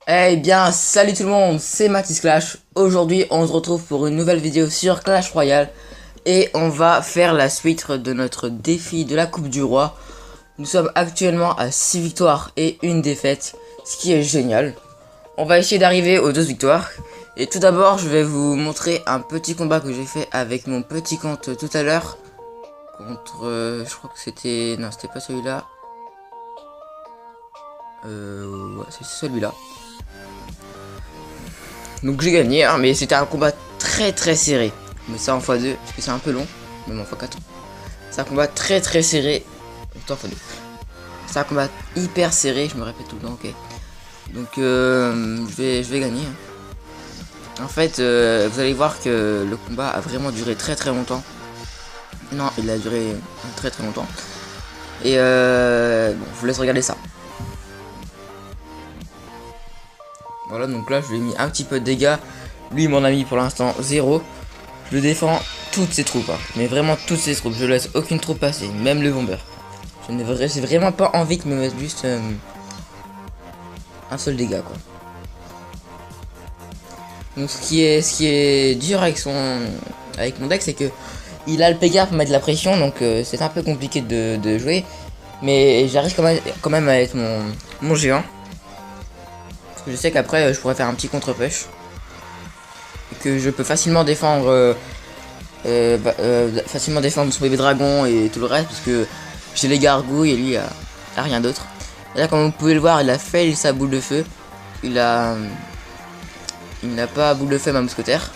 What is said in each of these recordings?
Eh bien, salut tout le monde, c'est Mathis Clash. Aujourd'hui, on se retrouve pour une nouvelle vidéo sur Clash Royale. Et on va faire la suite de notre défi de la Coupe du Roi. Nous sommes actuellement à 6 victoires et une défaite, ce qui est génial. On va essayer d'arriver aux 12 victoires. Et tout d'abord, je vais vous montrer un petit combat que j'ai fait avec mon petit compte tout à l'heure. Contre, je crois que c'était... Non, c'était pas celui-là. Ouais, c'est celui-là. Donc j'ai gagné, hein, mais c'était un combat très serré. Mais ça en x2, parce que c'est un peu long. Même en x4. C'est un combat très serré. Autant x2. C'est un combat hyper serré, je me répète tout le temps, ok. Donc je vais gagner. En fait, vous allez voir que le combat a vraiment duré très longtemps. Non, il a duré très longtemps. Et bon, je vous laisse regarder ça. Voilà, donc là je lui ai mis un petit peu de dégâts. Lui, mon ami, pour l'instant, 0. Je défends toutes ses troupes, hein. Mais vraiment toutes ses troupes. Je laisse aucune troupe passer, même le bomber. J'ai vraiment pas envie de me mettre juste un seul dégât, quoi. Donc ce qui est dur avec mon deck, c'est que il a le Pégard pour mettre de la pression, donc c'est un peu compliqué de jouer. Mais j'arrive quand même à être mon géant. Parce que je sais qu'après je pourrais faire un petit contre-push. Et que je peux facilement défendre son bébé dragon et tout le reste, parce que j'ai les gargouilles et lui a rien d'autre. Et là, comme vous pouvez le voir, il a fait sa boule de feu. Il n'a pas boule de feu ma mousquetaire.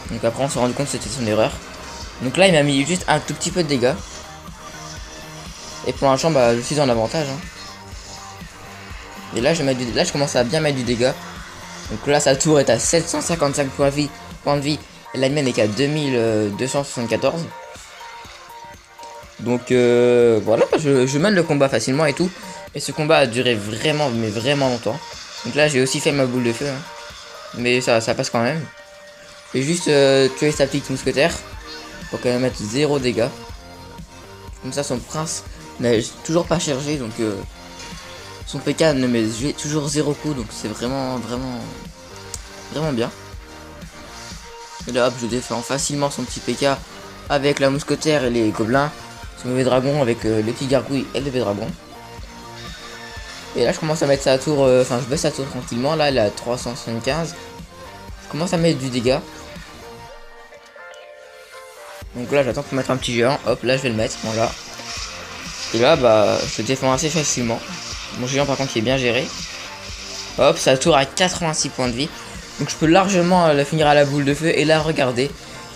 Donc après on s'est rendu compte que c'était son erreur. Donc là il m'a mis juste un tout petit peu de dégâts. Et pour l'instant bah je suis en avantage, hein. Et là je commence à bien mettre du dégât. Donc là sa tour est à 755 points de vie. Et la mienne est qu'à 2274. Donc voilà, je mène le combat facilement et tout. Et ce combat a duré vraiment, mais vraiment longtemps. Donc là j'ai aussi fait ma boule de feu, hein. Mais ça passe quand même. Je vais juste tuer sa petite mousquetaire. Pour qu'elle mette 0 dégâts. Comme ça son prince n'a toujours pas chargé. Donc son PK ne met toujours 0 coup. Donc c'est vraiment bien. Et là hop, je défends facilement son petit PK avec la mousquetaire et les gobelins. Son bébé dragon avec les petits gargouilles et le bébé dragon. Et là je commence à mettre sa tour, enfin je baisse sa tour tranquillement. Là elle est à 375. Je commence à mettre du dégât. Donc là j'attends pour mettre un petit géant. Hop, là je vais le mettre, voilà. Et là bah je défends assez facilement. Mon géant par contre qui est bien géré. Hop, sa tour à 86 points de vie. Donc je peux largement la finir à la boule de feu. Et là regardez,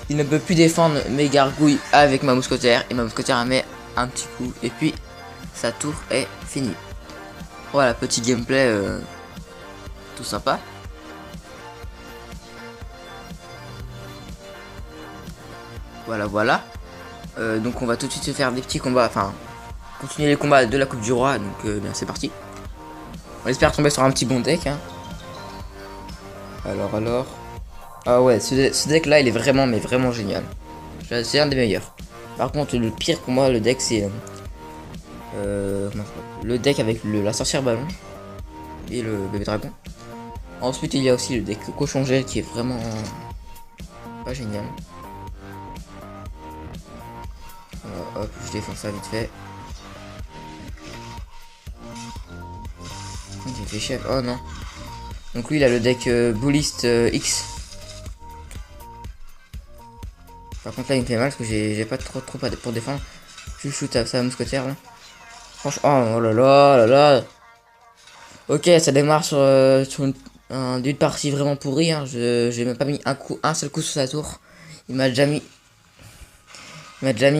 il ne peut plus défendre mes gargouilles avec ma mousquetaire. Et ma mousquetaire met un petit coup. Et puis sa tour est finie. Voilà, petit gameplay tout sympa. Voilà. Donc on va tout de suite se faire des petits combats. Enfin, continuer les combats de la Coupe du Roi. Donc bien c'est parti. On espère tomber sur un petit bon deck, hein. Alors. Ah ouais, ce deck là il est vraiment génial. C'est un des meilleurs. Par contre le pire pour moi le deck c'est le deck avec la sorcière ballon et le bébé dragon. Ensuite il y a aussi le deck cochon gel qui est vraiment pas génial. Alors, hop, je défends ça vite fait. J'ai fait chef. Oh non. Donc lui il a le deck Bullist X. Par contre là il me fait mal parce que j'ai pas trop pour défendre. Je shoot à sa mousquetaire là. Franchement, oh là. Ok, ça démarre sur une partie vraiment pourrie, hein. J'ai même pas mis un seul coup sur sa tour. Il m'a déjà mis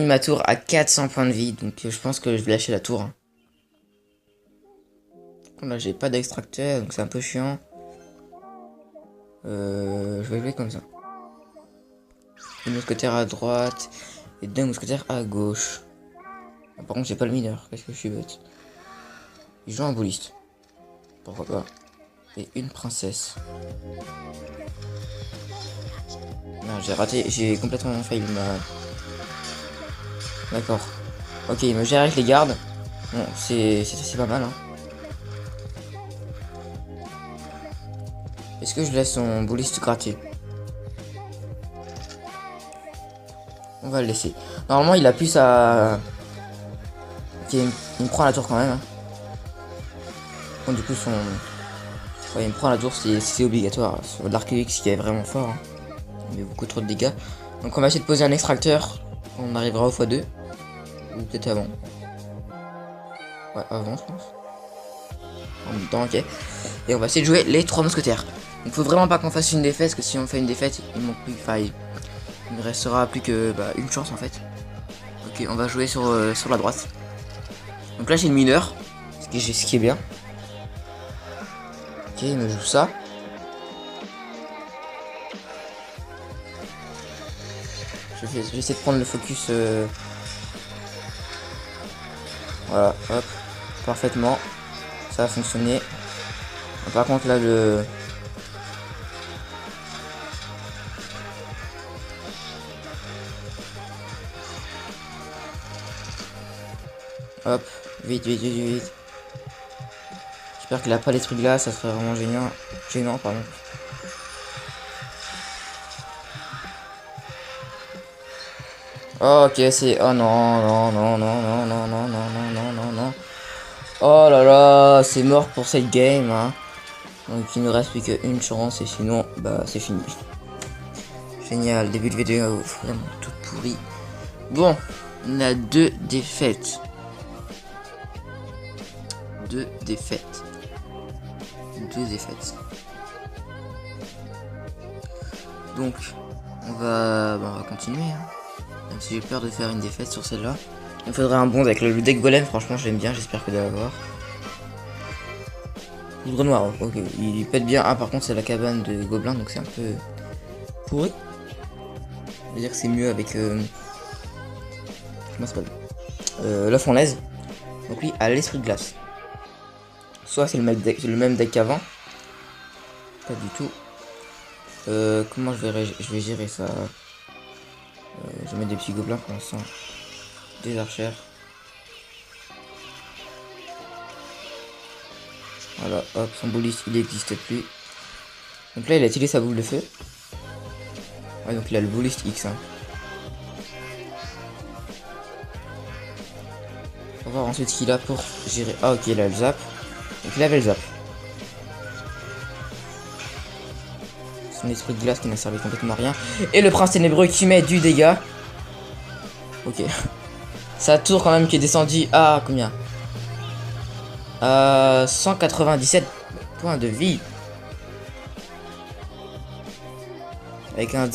ma tour à 400 points de vie, donc je pense que je vais lâcher la tour, hein. Là j'ai pas d'extracteur, donc c'est un peu chiant. Je vais jouer comme ça. Une mousquetaire à droite et 2 mousquetaires à gauche. Ah, par contre j'ai pas le mineur, qu'est-ce que je suis bête. Il joue un bouliste. Pourquoi pas. Et une princesse. Non, j'ai raté, j'ai complètement failli D'accord. Ok, il me gère avec les gardes. Bon, c'est pas mal, hein. Est-ce que je laisse son bouliste gratter? On va le laisser. Normalement, il a plus à... Ok, il me prend la tour quand même. Hein. Bon, du coup, son... Ouais, il me prend la tour, c'est obligatoire. Sur l'Arc-X qui est vraiment fort. Hein. Il met beaucoup trop de dégâts. Donc on va essayer de poser un extracteur. On arrivera au x2. Ou peut-être avant. Ouais, avant, je pense. En même temps, ok. Et on va essayer de jouer les 3 mousquetaires. Donc faut vraiment pas qu'on fasse une défaite, parce que si on fait une défaite, il manque plus... Enfin, il ne restera plus que une chance en fait. Ok, on va jouer sur la droite. Donc là j'ai le mineur, ce qui est bien. Ok, il me joue ça. Je vais essayer de prendre le focus. Voilà, hop, parfaitement. Ça a fonctionné. Par contre là le... Hop, vite, vite, vite, vite. J'espère qu'il a pas l'esprit de glace, ça serait vraiment gênant. Gênant, pardon. Oh, ok, c'est... Oh non, non, non, non, non, non, non, non, non, non, non, non. Oh là là, c'est mort pour cette game, hein. Donc il ne reste plus qu'une chance et sinon, bah c'est fini. Génial, début de vidéo vraiment tout pourri. Bon, on a 2 défaites. 2 défaites. 2 défaites. Donc, on va continuer. Hein. Même si j'ai peur de faire une défaite sur celle-là. Il faudrait un bond avec le deck golem, franchement j'aime bien, j'espère que de l'avoir. Poudre noire, ok, il pète bien. Ah par contre c'est la cabane de gobelins, donc c'est un peu pourri. Je veux dire que c'est mieux avec... Comment ça s'appelle, la fournaise. Donc lui a l'esprit de glace. Soit c'est le même deck qu'avant. Pas du tout. Comment je vais gérer ça? Je vais mettre des petits gobelins pour l'instant. Des archères. Voilà, hop, son bouliste il n'existe plus. Donc là il a tiré sa boule de feu. Ouais, donc il a le bouliste X. Hein. On va voir ensuite ce qu'il a pour gérer. Ah ok, il a le zap. Donc il avait le zap. Son esprit de glace qui n'a servi complètement à rien. Et le prince ténébreux qui met du dégât. Ok. Sa tour quand même qui est descendue à combien? 197 points de vie. Avec un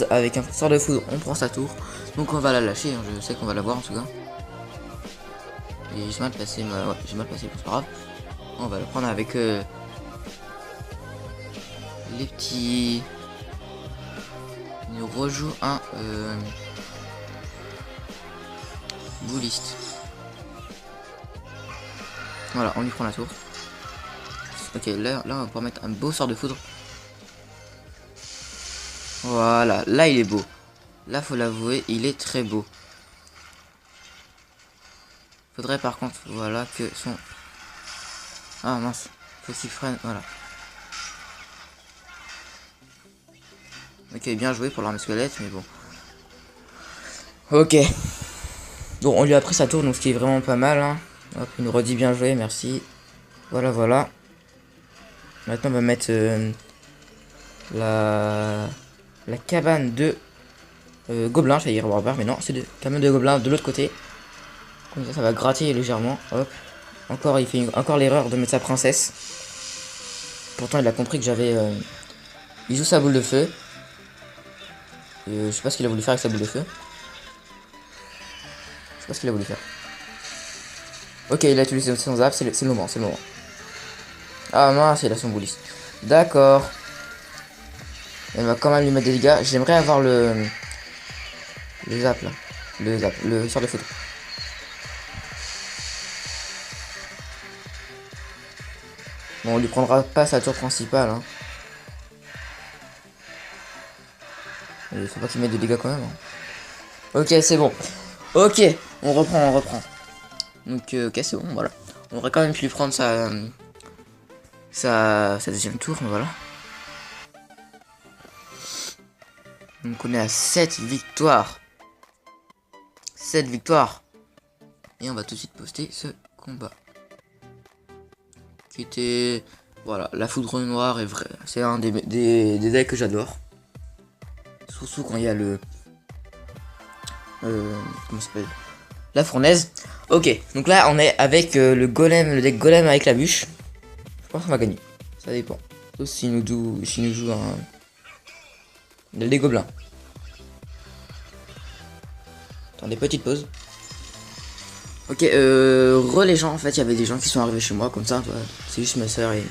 sort de foudre, on prend sa tour. Donc on va la lâcher, hein. Je sais qu'on va la voir en tout cas. Et j'ai mal passé, ouais, j'ai mal passé, c'est pas grave. On va le prendre avec les petits... Il nous rejoue un bouliste. Voilà, on lui prend la tour. Ok, là on va pouvoir mettre un beau sort de foudre. Voilà, là il est beau. Là faut l'avouer, il est très beau. Faudrait par contre, voilà, que son... Ah mince, faut qu'il freine, voilà. Ok, bien joué pour l'arme squelette, mais bon. Ok. Donc on lui a pris sa tour, donc ce qui est vraiment pas mal. Hein. Hop, il nous redit bien joué, merci. Voilà, voilà. Maintenant on va mettre la cabane de gobelins, j'allais dire barbare, mais non, c'est de cabane de gobelins de l'autre côté. Comme ça va gratter légèrement. Hop. Encore, il fait encore l'erreur de mettre sa princesse. Pourtant il a compris que j'avais... Il joue sa boule de feu. Je sais pas ce qu'il a voulu faire avec sa boule de feu. Je sais pas ce qu'il a voulu faire. Ok, il a utilisé son zap, c'est le moment, c'est le moment. Ah mince, il a son bouliste. D'accord. Elle va quand même lui mettre des dégâts. J'aimerais avoir le zap là. Le sort de foudre. Bon, on lui prendra pas sa tour principale. Hein. Il faut pas qu'il mette de dégâts quand même. Hein. Ok, c'est bon. Ok, on reprend. Donc, ok, c'est bon, voilà. On aurait quand même pu lui prendre sa deuxième tour, voilà. Donc on est à 7 victoires. 7 victoires. Et on va tout de suite poster ce combat. Qui était... Voilà, la foudre noire est vrai. C'est un des decks que j'adore. Surtout quand il y a le... comment ça s'appelle? La fournaise. Ok, donc là on est avec le golem, le deck golem avec la bûche. Je pense qu'on va gagner. Ça dépend. Sauf s'il nous joue un... des gobelins. Attends, des petites pauses. Ok, les gens, en fait, il y avait des gens qui sont arrivés chez moi, comme ça, c'est juste ma soeur et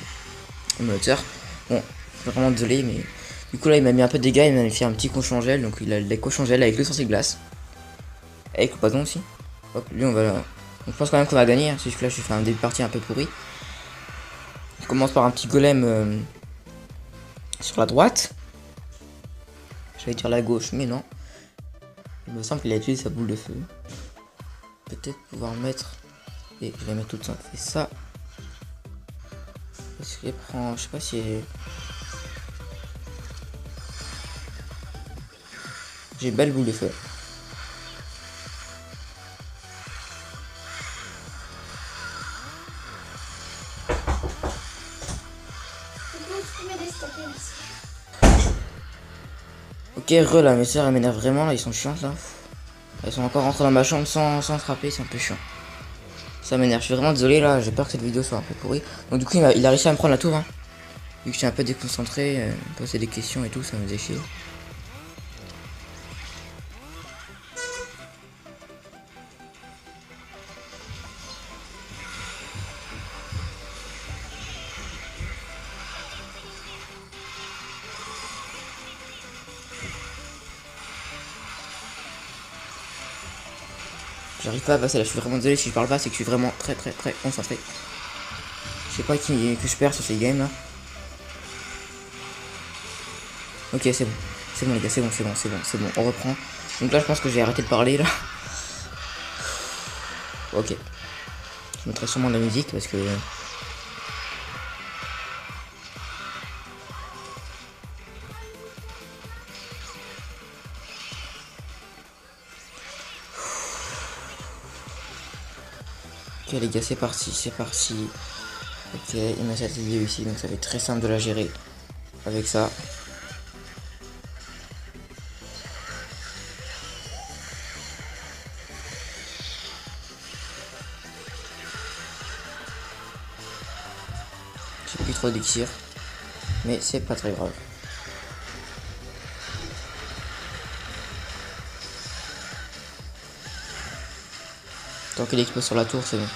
ma soeur. Bon, je suis vraiment désolé, mais du coup là, il m'a mis un peu de dégâts, il m'a fait un petit cochon gel, donc il a le deck cochon gel avec le sorcier glace. Avec le poison aussi. Hop, lui, on va là. Donc, je pense quand même qu'on va gagner, hein, c'est juste que là, je fais un début de partie un peu pourri. On commence par un petit golem sur la droite. J'allais dire la gauche, mais non. Il me semble qu'il a utilisé sa boule de feu. Peut-être pouvoir mettre... Et je vais mettre tout de suite ça. Parce qu'il prend... Je sais pas si... J'ai une belle boule de feu. Ok, là, mes soeurs, elles m'énervent vraiment, là, ils sont chiantes, là. Elles sont encore rentrées dans ma chambre sans frapper, c'est un peu chiant. Ça m'énerve, je suis vraiment désolé, là, j'ai peur que cette vidéo soit un peu pourrie. Donc du coup, il a réussi à me prendre la tour, hein. Vu que j'étais un peu déconcentré, poser des questions et tout, ça me faisait chier. J'arrive pas à passer là, je suis vraiment désolé si je parle pas, c'est que je suis vraiment très concentré. Je sais pas que je perds sur ces games là. Ok, c'est bon. C'est bon les gars, c'est bon, on reprend. Donc là je pense que j'ai arrêté de parler là. Ok. Je mettrai sûrement de la musique parce que... Ok les gars, c'est parti. Ok, il m'a cette vidéo ici, donc ça va être très simple de la gérer avec ça. J'ai plus trop d'élixir, mais c'est pas très grave. Tant qu'il explose sur la tour, c'est bon.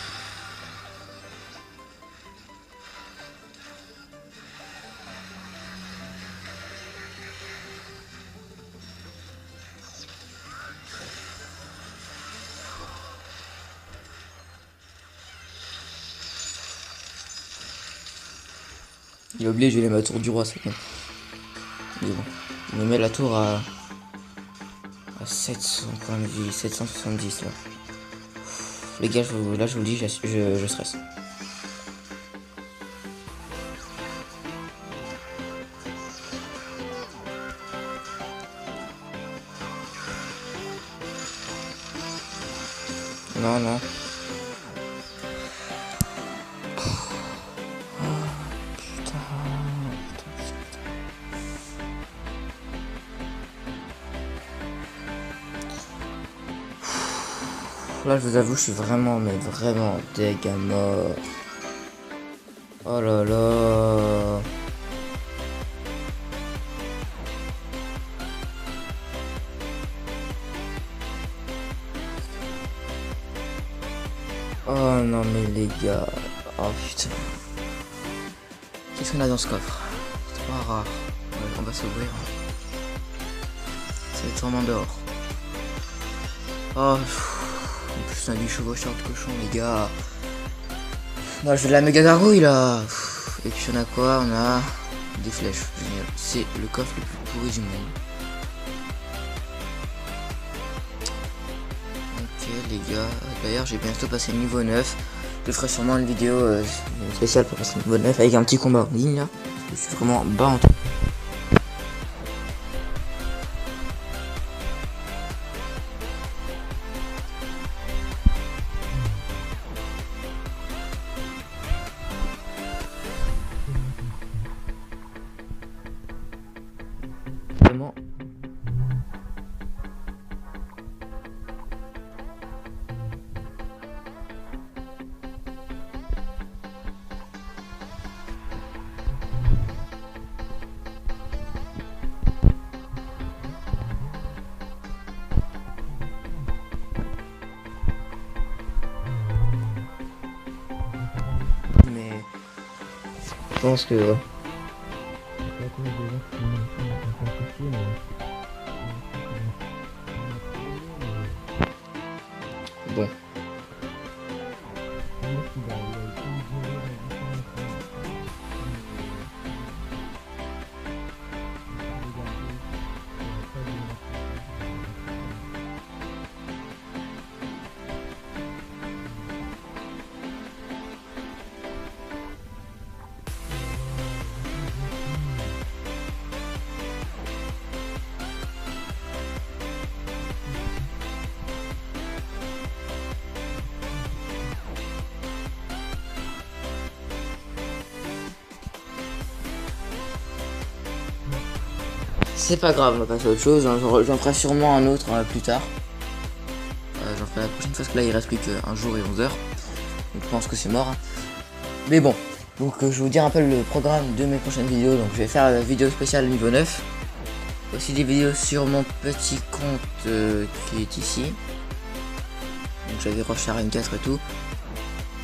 Il a oublié, je vais mettre la tour du roi, c'est bon. Mais bon, il me met la tour à 700 points de vie, 770 là. Les gars, là je vous le dis, je stresse. Non. Là, je vous avoue, je suis vraiment deg à mort. Oh là là. Oh non, mais les gars. Oh putain. Qu'est-ce qu'on a dans ce coffre? C'est pas rare. Ouais, on va s'ouvrir. Ça va être sûrement dehors. Oh. En plus on a du chevaucheur de cochon les gars. Moi je veux de la méga gargouille là. Et puis on a quoi? On a des flèches. Génial. C'est le coffre le plus pourri du monde. Ok les gars. D'ailleurs j'ai bientôt passé le niveau 9. Je ferai sûrement une vidéo spéciale pour passer le niveau 9 avec un petit combat en ligne là. Je suis vraiment bas en tout. vraiment. Mais je pense que ouais. Bon. C'est pas grave, on va passer à autre chose. J'en ferai sûrement un autre plus tard. J'en ferai la prochaine fois parce que là il reste plus qu'un jour et 11 heures. Donc je pense que c'est mort. Mais bon, donc je vais vous dire un peu le programme de mes prochaines vidéos. Donc je vais faire la vidéo spéciale niveau 9. Aussi des vidéos sur mon petit compte qui est ici. Donc j'avais Roche Arène 4 et tout.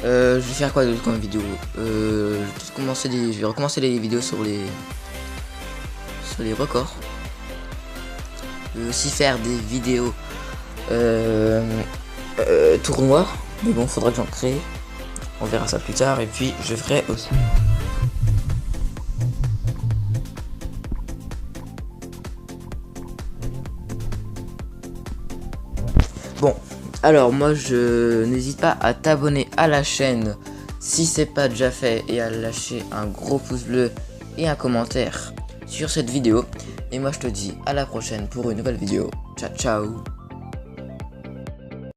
Je vais faire quoi d'autre comme vidéo? Je vais recommencer les vidéos sur les records. Je vais aussi faire des vidéos tournois, mais bon, faudra que j'en crée. On verra ça plus tard. Et puis je ferai aussi bon. Alors moi je n'hésite pas à t'abonner à la chaîne si c'est pas déjà fait et à lâcher un gros pouce bleu et un commentaire sur cette vidéo. Et moi je te dis à la prochaine pour une nouvelle vidéo. Ciao ciao.